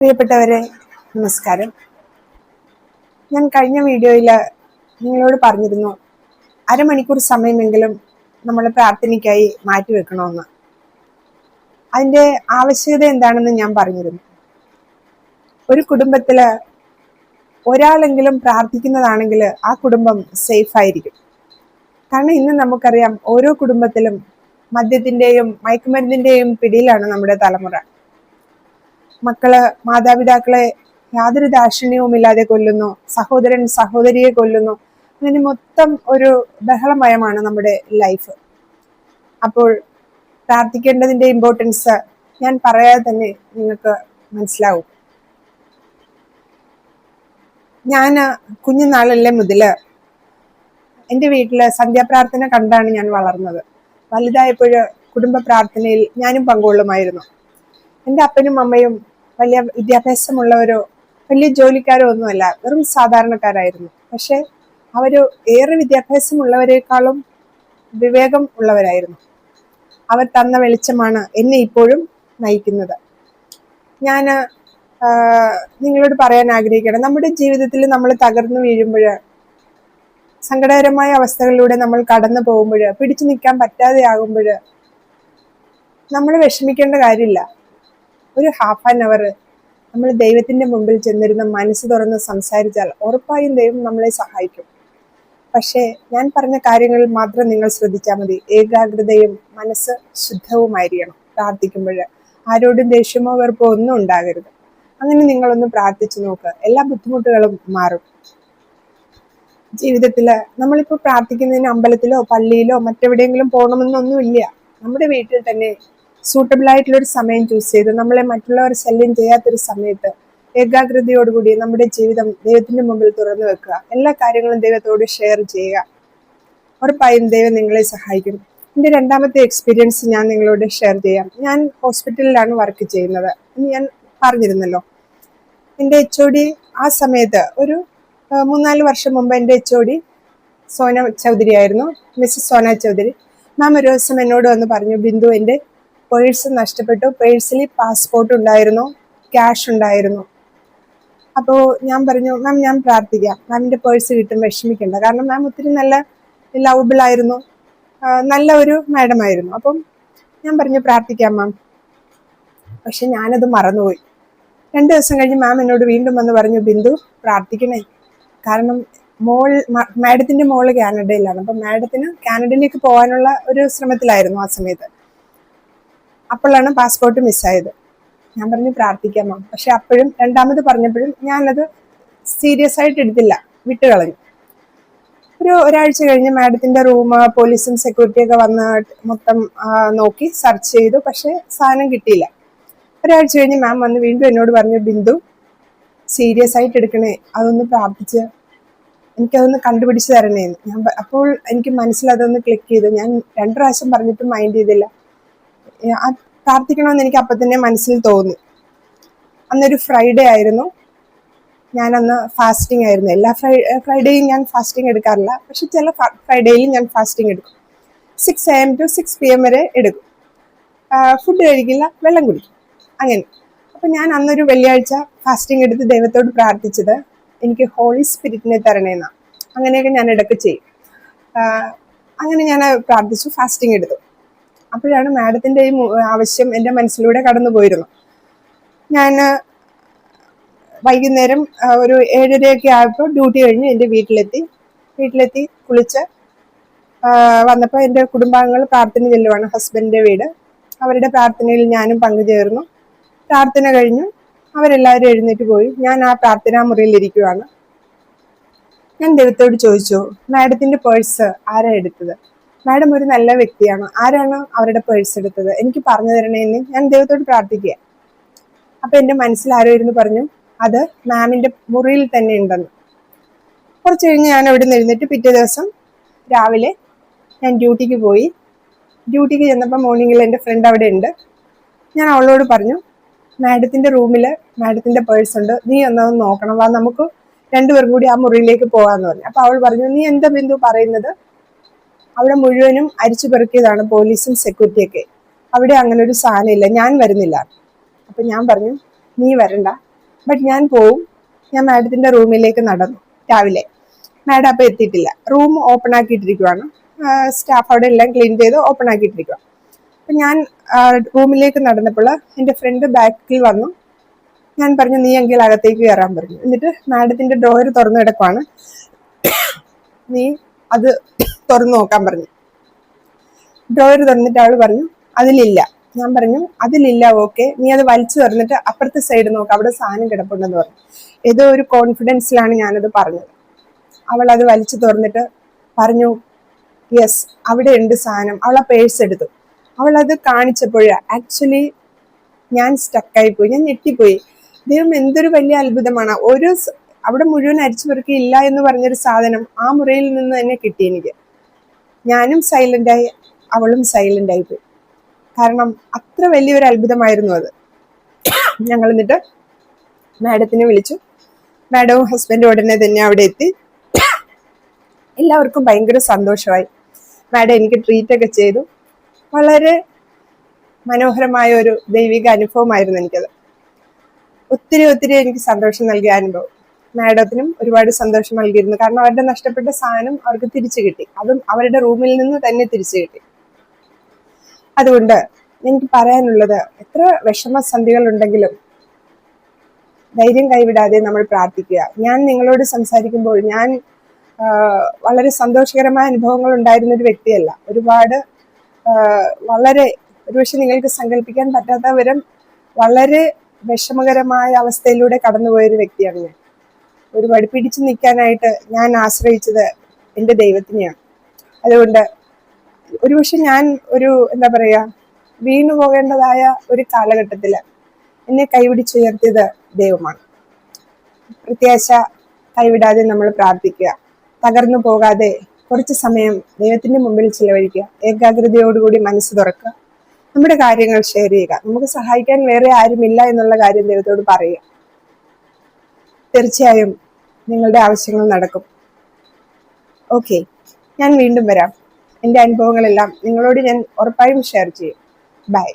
പ്രിയപ്പെട്ടവരെ, നമസ്കാരം. ഞാൻ കഴിഞ്ഞ വീഡിയോയിൽ നിങ്ങളോട് പറഞ്ഞിരുന്നു അരമണിക്കൂർ സമയമെങ്കിലും നമ്മൾ പ്രാർത്ഥനയ്ക്കായി മാറ്റിവെക്കണമെന്ന്. അതിൻ്റെ ആവശ്യകത എന്താണെന്ന് ഞാൻ പറഞ്ഞിരുന്നു. ഒരു കുടുംബത്തിൽ ഒരാളെങ്കിലും പ്രാർത്ഥിക്കുന്നതാണെങ്കിൽ ആ കുടുംബം സേഫ് ആയിരിക്കും. കാരണം ഇന്ന് നമുക്കറിയാം, ഓരോ കുടുംബത്തിലും മദ്യത്തിൻ്റെയും മയക്കുമരുന്നിൻ്റെയും പിടിയിലാണ് നമ്മുടെ തലമുറ. മക്കള് മാതാപിതാക്കളെ യാതൊരു ദാക്ഷിണ്യവുമില്ലാതെ കൊല്ലുന്നു, സഹോദരൻ സഹോദരിയെ കൊല്ലുന്നു. അങ്ങനെ മൊത്തം ഒരു ബഹളമയമാണ് നമ്മുടെ ലൈഫ്. അപ്പോൾ പ്രാർത്ഥിക്കേണ്ടതിൻ്റെ ഇമ്പോർട്ടൻസ് ഞാൻ പറയാതെ തന്നെ നിങ്ങൾക്ക് മനസ്സിലാവും. ഞാൻ കുഞ്ഞുനാളിലെ മുതൽ എൻ്റെ വീട്ടിൽ സന്ധ്യാപ്രാർത്ഥന കണ്ടാണ് ഞാൻ വളർന്നത്. വലുതായപ്പോൾ കുടുംബ പ്രാർത്ഥനയിൽ ഞാനും പങ്കുകൊള്ളുമായിരുന്നു. എൻ്റെ അപ്പനും അമ്മയും വലിയ വിദ്യാഭ്യാസമുള്ളവരോ വലിയ ജോലിക്കാരോ ഒന്നുമല്ല, വെറും സാധാരണക്കാരായിരുന്നു. പക്ഷെ അവർ ഏറെ വിദ്യാഭ്യാസമുള്ളവരെക്കാളും വിവേകം ഉള്ളവരായിരുന്നു. അവർ തന്ന വെളിച്ചമാണ് എന്നെ ഇപ്പോഴും നയിക്കുന്നത്. ഞാൻ നിങ്ങളോട് പറയാൻ ആഗ്രഹിക്കണം, നമ്മുടെ ജീവിതത്തിൽ നമ്മൾ തകർന്നു വീഴുമ്പോൾ, സങ്കടകരമായ അവസ്ഥകളിലൂടെ നമ്മൾ കടന്നു പോകുമ്പോൾ, പിടിച്ചു നിൽക്കാൻ പറ്റാതെ ആകുമ്പോൾ നമ്മൾ വിഷമിക്കേണ്ട കാര്യമില്ല. ഒരു ഹാഫ് ആൻ അവർ നമ്മൾ ദൈവത്തിൻ്റെ മുമ്പിൽ ചെന്നിരുന്ന് മനസ്സ് തുറന്ന് സംസാരിച്ചാൽ ഉറപ്പായും ദൈവം നമ്മളെ സഹായിക്കും. പക്ഷേ ഞാൻ പറഞ്ഞ കാര്യങ്ങളിൽ മാത്രം നിങ്ങൾ ശ്രദ്ധിച്ചാൽ മതി. ഏകാഗ്രതയും മനസ്സ് ശുദ്ധവുമായിരിക്കണം പ്രാർത്ഥിക്കുമ്പോൾ. ആരോടും ദേഷ്യമോ വെറുപ്പോ ഒന്നും ഉണ്ടാകരുത്. അങ്ങനെ നിങ്ങളൊന്ന് പ്രാർത്ഥിച്ചു നോക്ക്, എല്ലാ ബുദ്ധിമുട്ടുകളും മാറും. ജീവിതത്തിൽ നമ്മളിപ്പോൾ പ്രാർത്ഥിക്കുന്നതിന് അമ്പലത്തിലോ പള്ളിയിലോ മറ്റെവിടെയെങ്കിലും പോകണമെന്നൊന്നുമില്ല. നമ്മുടെ വീട്ടിൽ തന്നെ സൂട്ടബിൾ ആയിട്ടുള്ളൊരു സമയം ചൂസ് ചെയ്ത് നമ്മളെ മറ്റുള്ളവർ ശല്യം ചെയ്യാത്തൊരു സമയത്ത് ഏകാഗ്രതയോടുകൂടി നമ്മുടെ ജീവിതം ദൈവത്തിന്റെ മുമ്പിൽ തുറന്നു വെക്കുക. എല്ലാ കാര്യങ്ങളും ദൈവത്തോട് ഷെയർ ചെയ്യുക. ഉറപ്പായും ദൈവം നിങ്ങളെ സഹായിക്കും. എൻ്റെ രണ്ടാമത്തെ എക്സ്പീരിയൻസ് ഞാൻ നിങ്ങളോട് ഷെയർ ചെയ്യാം. ഞാൻ ഹോസ്പിറ്റലിലാണ് വർക്ക് ചെയ്യുന്നത് എന്ന് ഞാൻ പറഞ്ഞിരുന്നല്ലോ. എൻ്റെ HOD ആ സമയത്ത് ഒരു 3-4 വർഷം മുമ്പ് എൻ്റെ HOD സോന ചൗധരി ആയിരുന്നു, മിസ്സസ് സോന ചൗധരി. മാം ഒരു ദിവസം എന്നോട് വന്ന് പറഞ്ഞു, ബിന്ദു, എൻ്റെ പേഴ്സ് നഷ്ടപ്പെട്ടു. പേഴ്സിൽ പാസ്പോർട്ട് ഉണ്ടായിരുന്നു, ക്യാഷ് ഉണ്ടായിരുന്നു. അപ്പോൾ ഞാൻ പറഞ്ഞു, മാം ഞാൻ പ്രാർത്ഥിക്കാം, മാമിൻ്റെ പേഴ്സ് കിട്ടും, വിഷമിക്കണ്ട. കാരണം മാം ഒത്തിരി നല്ല ലവബിൾ ആയിരുന്നു, നല്ല ഒരു മാഡം ആയിരുന്നു. അപ്പം ഞാൻ പറഞ്ഞു പ്രാർത്ഥിക്കാം മാം. പക്ഷെ ഞാനത് മറന്നുപോയി. 2 ദിവസം കഴിഞ്ഞ് മാം എന്നോട് വീണ്ടും വന്ന് പറഞ്ഞു, ബിന്ദു പ്രാർത്ഥിക്കണേ. കാരണം മാഡത്തിൻ്റെ മോള് കാനഡയിലാണ്. അപ്പം മാഡത്തിന് കാനഡയിലേക്ക് പോകാനുള്ള ഒരു ശ്രമത്തിലായിരുന്നു ആ സമയത്ത്. അപ്പോഴാണ് പാസ്പോർട്ട് മിസ്സായത്. ഞാൻ പറഞ്ഞു പ്രാർത്ഥിക്കാം മാം. പക്ഷെ അപ്പോഴും രണ്ടാമത് പറഞ്ഞപ്പോഴും ഞാനത് സീരിയസ് ആയിട്ട് എടുത്തില്ല, വിട്ടുകളഞ്ഞു. ഒരാഴ്ച കഴിഞ്ഞ് മാഡത്തിന്റെ റൂം പോലീസും സെക്യൂരിറ്റിയൊക്കെ വന്ന് മൊത്തം നോക്കി സെർച്ച് ചെയ്തു. പക്ഷെ സാധനം കിട്ടിയില്ല. ഒരാഴ്ച കഴിഞ്ഞ് മാം വന്ന് വീണ്ടും എന്നോട് പറഞ്ഞു, ബിന്ദു സീരിയസ് ആയിട്ട് എടുക്കണേ, അതൊന്ന് പ്രാർത്ഥിച്ച് എനിക്കതൊന്ന് കണ്ടുപിടിച്ച് തരണേന്ന്. അപ്പോൾ എനിക്ക് മനസ്സിലതൊന്ന് ക്ലിക്ക് ചെയ്തു. ഞാൻ 2 പ്രാവശ്യം പറഞ്ഞിട്ടും മൈൻഡ് ചെയ്തില്ല. പ്രാർത്ഥിക്കണമെന്ന് എനിക്ക് അപ്പം തന്നെ മനസ്സിൽ തോന്നി. അന്നൊരു ഫ്രൈഡേ ആയിരുന്നു. ഞാനന്ന് ഫാസ്റ്റിംഗ് ആയിരുന്നു. എല്ലാ ഫ്രൈഡേയും ഞാൻ ഫാസ്റ്റിംഗ് എടുക്കാറില്ല, പക്ഷെ ചില ഫ്രൈഡേയിൽ ഞാൻ ഫാസ്റ്റിംഗ് എടുക്കും. 6 AM to 6 PM വരെ എടുക്കും. ഫുഡ് കഴിക്കില്ല, വെള്ളം കുടിക്കും, അങ്ങനെ. അപ്പം ഞാൻ അന്നൊരു വെള്ളിയാഴ്ച ഫാസ്റ്റിംഗ് എടുത്ത് ദൈവത്തോട് പ്രാർത്ഥിച്ചത് എനിക്ക് ഹോളി സ്പിരിറ്റിനെ തരണേന്നാണ്. അങ്ങനെയൊക്കെ ഞാൻ ഇടയ്ക്ക് ചെയ്യും. അങ്ങനെ ഞാൻ പ്രാർത്ഥിച്ചു, ഫാസ്റ്റിംഗ് എടുത്തു. അപ്പോഴാണ് മാഡത്തിൻ്റെ ഈ ആവശ്യം എൻ്റെ മനസ്സിലൂടെ കടന്നു പോയിരുന്നു. ഞാൻ വൈകുന്നേരം ഒരു 7:30 ആയപ്പോൾ ഡ്യൂട്ടി കഴിഞ്ഞ് എൻ്റെ വീട്ടിലെത്തി കുളിച്ച് വന്നപ്പോൾ എൻ്റെ കുടുംബാംഗങ്ങൾ പ്രാർത്ഥന ചെല്ലുവാണ്. ഹസ്ബൻഡിൻ്റെ വീട്. അവരുടെ പ്രാർത്ഥനയിൽ ഞാനും പങ്കുചേർന്നു. പ്രാർത്ഥന കഴിഞ്ഞു, അവരെല്ലാവരും എഴുന്നേറ്റ് പോയി. ഞാൻ ആ പ്രാർത്ഥനാ മുറിയിൽ ഇരിക്കുവാണ്. ഞാൻ ദൈവത്തോട് ചോദിച്ചു, മാഡത്തിൻ്റെ പേഴ്സ് ആരാ എടുത്തത്? മാഡം ഒരു നല്ല വ്യക്തിയാണ്, ആരാണ് അവരുടെ പേഴ്സ് എടുത്തത്? എനിക്ക് പറഞ്ഞു തരണേന്ന് ഞാൻ ദൈവത്തോട് പ്രാർത്ഥിക്കുക. അപ്പൊ എൻ്റെ മനസ്സിൽ ആരോ ഇരുന്ന് പറഞ്ഞു, അത് മാമിന്റെ മുറിയിൽ തന്നെ ഉണ്ടെന്ന്. കുറച്ച് കഴിഞ്ഞ് ഞാൻ അവിടെ നിന്ന് എഴുന്നേറ്റ് പിറ്റേ ദിവസം രാവിലെ ഞാൻ ഡ്യൂട്ടിക്ക് പോയി. ഡ്യൂട്ടിക്ക് ചെന്നപ്പോൾ മോർണിംഗിൽ എൻ്റെ ഫ്രണ്ട് അവിടെ ഉണ്ട്. ഞാൻ അവളോട് പറഞ്ഞു, മാഡത്തിന്റെ റൂമിൽ മാഡത്തിന്റെ പേഴ്സ് ഉണ്ട്, നീ ഒന്നൊന്ന് നോക്കണം, വാ നമുക്ക് 2 പേരും കൂടി ആ മുറിയിലേക്ക് പോകാന്ന് പറഞ്ഞു. അപ്പൊ അവൾ പറഞ്ഞു, നീ എന്താ ബിന്ദു പറയുന്നത്? അവിടെ മുഴുവനും അരിച്ചു പെറുക്കിയതാണ്, പോലീസും സെക്യൂരിറ്റിയൊക്കെ. അവിടെ അങ്ങനെ ഒരു സാധനം ഇല്ല, ഞാൻ വരുന്നില്ല. അപ്പൊ ഞാൻ പറഞ്ഞു, നീ വരണ്ട, ബട്ട് ഞാൻ പോവും. ഞാൻ മാഡത്തിന്റെ റൂമിലേക്ക് നടന്നു രാവിലെ. മാഡം അപ്പം എത്തിയിട്ടില്ല. Room open ആക്കിയിട്ടിരിക്കുവാണ്. സ്റ്റാഫ് അവിടെ എല്ലാം ക്ലീൻ ചെയ്ത് ഓപ്പൺ ആക്കിയിട്ടിരിക്കുക. അപ്പം ഞാൻ റൂമിലേക്ക് നടന്നപ്പോൾ എൻ്റെ ഫ്രണ്ട് ബാക്കിൽ വന്നു. ഞാൻ പറഞ്ഞു, നീ എങ്കിൽ അകത്തേക്ക് കയറാൻ പറഞ്ഞു. എന്നിട്ട് മാഡത്തിന്റെ ഡ്രോയർ തുറന്നു കിടക്കുവാണ്, നീ അത് തുറന്നു നോക്കാൻ പറഞ്ഞു. ഡ്രോയർ തുറന്നിട്ട് അവൾ പറഞ്ഞു, അതിലില്ല. ഞാൻ പറഞ്ഞു, അതിലില്ല, ഓക്കെ, നീ അത് വലിച്ചു തുറന്നിട്ട് അപ്പുറത്തെ സൈഡ് നോക്കാം, അവിടെ സാധനം കിടപ്പുണ്ടെന്ന് പറഞ്ഞു. ഏതോ ഒരു കോൺഫിഡൻസിലാണ് ഞാനത് പറഞ്ഞത്. അവൾ അത് വലിച്ചു തുറന്നിട്ട് പറഞ്ഞു, യെസ്, അവിടെ ഉണ്ട് സാധനം. അവൾ ആ പേഴ്സ് എടുത്തു. അവൾ അത് കാണിച്ചപ്പോൾ ആക്ച്വലി ഞാൻ സ്റ്റക്കായി പോയി, ഞാൻ ഞെട്ടിപ്പോയി. ദൈവം, എന്തൊരു വലിയ അത്ഭുതമാണ്. അവിടെ മുഴുവൻ അരിച്ചു പെറുക്കി ഇല്ല എന്ന് പറഞ്ഞൊരു സാധനം ആ മുറിയിൽ നിന്ന് തന്നെ കിട്ടി എനിക്ക്. ഞാനും സൈലന്റായി, അവളും സൈലന്റായി പോയി. കാരണം അത്ര വലിയൊരു അത്ഭുതമായിരുന്നു അത്. ഞങ്ങൾ എന്നിട്ട് മാഡത്തിനെ വിളിച്ചു. മാഡവും ഹസ്ബൻഡും ഉടനെ തന്നെ അവിടെ എത്തി. എല്ലാവർക്കും ഭയങ്കര സന്തോഷമായി. മാഡം എനിക്ക് ട്രീറ്റ് ഒക്കെ ചെയ്തു. വളരെ മനോഹരമായ ഒരു ദൈവിക അനുഭവമായിരുന്നു എനിക്കത്. ഒത്തിരി ഒത്തിരി എനിക്ക് സന്തോഷം നൽകിയ അനുഭവം. മാഡത്തിനും ഒരുപാട് സന്തോഷം നൽകിയിരുന്നു. കാരണം അവരുടെ നഷ്ടപ്പെട്ട സാധനം അവർക്ക് തിരിച്ചു കിട്ടി. അതും അവരുടെ റൂമിൽ നിന്ന് തന്നെ തിരിച്ചു കിട്ടി. അതുകൊണ്ട് എനിക്ക് പറയാനുള്ളത്, എത്ര വിഷമസന്ധികൾ ഉണ്ടെങ്കിലും ധൈര്യം കൈവിടാതെ നമ്മൾ പ്രാർത്ഥിക്കുക. ഞാൻ നിങ്ങളോട് സംസാരിക്കുമ്പോൾ ഞാൻ വളരെ സന്തോഷകരമായ അനുഭവങ്ങൾ ഉണ്ടായിരുന്ന ഒരു വ്യക്തിയല്ല. ഒരുപാട് വളരെ ഒരുപക്ഷെ നിങ്ങൾക്ക് സങ്കല്പിക്കാൻ പറ്റാത്ത വിധം വളരെ വിഷമകരമായ അവസ്ഥയിലൂടെ കടന്നുപോയൊരു വ്യക്തിയാണ് ഞാൻ. ഒരുപാട് പിടിച്ചു നിൽക്കാനായിട്ട് ഞാൻ ആശ്രയിച്ചത് എൻ്റെ ദൈവത്തിനെയാണ്. അതുകൊണ്ട് ഒരുപക്ഷെ ഞാൻ എന്താ പറയുക, വീണു പോകേണ്ടതായ ഒരു കാലഘട്ടത്തിൽ എന്നെ കൈപിടിച്ചുയർത്തിയത് ദൈവമാണ്. പ്രത്യാശ കൈവിടാതെ നമ്മൾ പ്രാർത്ഥിക്കുക. തകർന്നു പോകാതെ കുറച്ച് സമയം ദൈവത്തിന്റെ മുമ്പിൽ ചിലവഴിക്കുക. ഏകാഗ്രതയോടുകൂടി മനസ്സ് തുറക്കുക. നമ്മുടെ കാര്യങ്ങൾ ഷെയർ ചെയ്യുക. നമുക്ക് സഹായിക്കാൻ വേറെ ആരുമില്ല എന്നുള്ള കാര്യം ദൈവത്തോട് പറയുക. തീർച്ചയായും നിങ്ങളുടെ ആവശ്യങ്ങൾ നടക്കും. ഓക്കെ, ഞാൻ വീണ്ടും വരാം. എൻ്റെ അനുഭവങ്ങളെല്ലാം നിങ്ങളോട് ഞാൻ ഉറപ്പായും ഷെയർ ചെയ്യും. ബൈ.